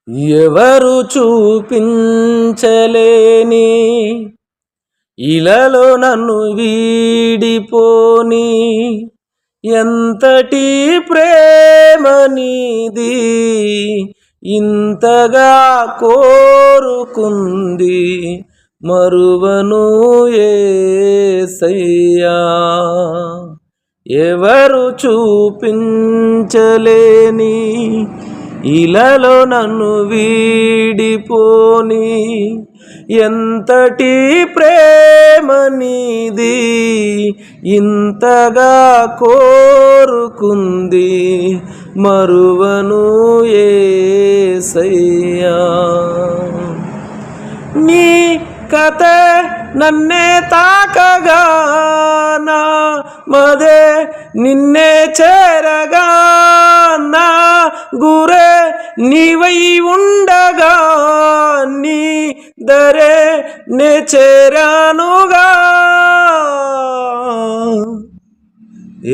ఎవరు చూపించలేని ఇలలో నన్ను వీడిపోని ఎంతటి ప్రేమ నీది ఇంతగా కోరుకుంది మరువను యేసయ్యా. ఎవరు చూపించలేని ఇలలో నన్ను వీడిపోని ఎంతటి ప్రేమ నీది ఇంతగా కోరుకుంది మరువను యేసయ్యా. నీ కథ నన్నే తాకగా నా మదే నిన్నే చేరగా నా గురే నీవై ఉండగా నీ దరే నే చేరానుగా.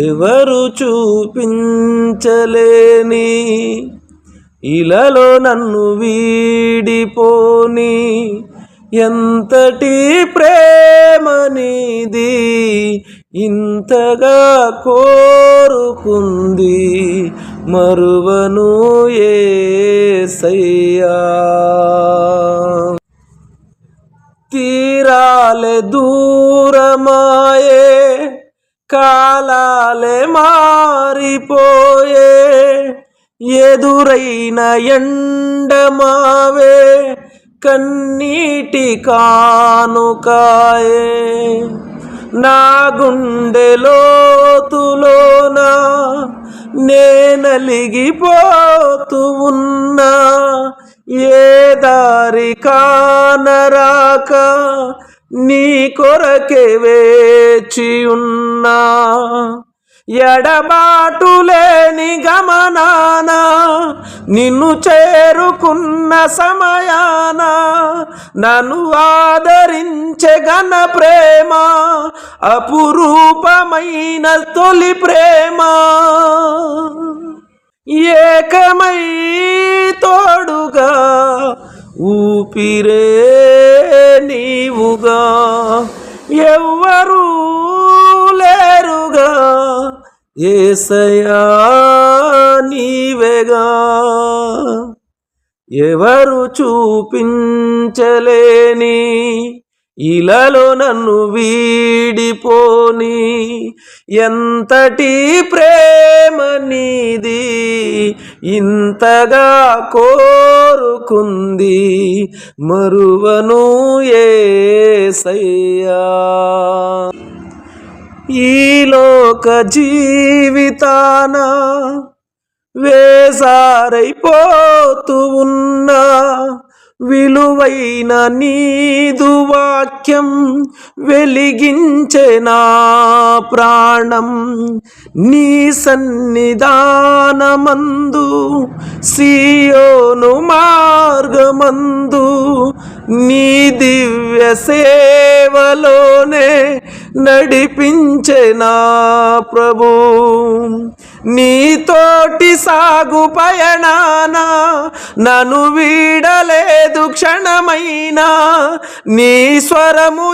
ఎవరు చూపించలేని ఇలలో నన్ను వీడిపోని ఎంతటి ప్రేమ నీది ఇంతగా కోరుకుంది మరువను యేసయ్యా. తీరాలే దూరమాయే కాలాలే మారిపోయే ఎదురైన ఎండమావే కన్నీటి కానుకాయే నా గుండె లోతులోన నేనలిగిపోతూ ఉన్నా ఏ దారి కానరాక నీ కొరకే వేచి ఉన్నా. ఎడబాటులేని గమనాన నిన్ను చేరుకున్న సమయాన నన్ను ఆదరించే ఘన ప్రేమ అపురూపమైన తొలి ప్రేమ. ఏకమై తోడుగా ఊపిరే నీవుగా ఎవ్వరూ లేరుగా యేసయ్యా నీవేగా. ఎవరు చూపించలేని ఇలలో నన్ను వీడిపోని ఎంతటి ప్రేమ నీది ఇంతగా కోరుకుంది మరువను యేసయ్యా. ఈ లోక జీవితాన వేసారైపోతూ ఉన్నా విలువైన నీదు వాక్యం వెలిగించే నా ప్రాణం. నీ సన్నిధానమందు సియోను మార్గమందు నీ దివ్య సేవలోనే నడిపించే నా ప్రభు. నీతోటి సాగు పయనాన నన్ను వీడలేదు క్షణమైనా నీ స్వరము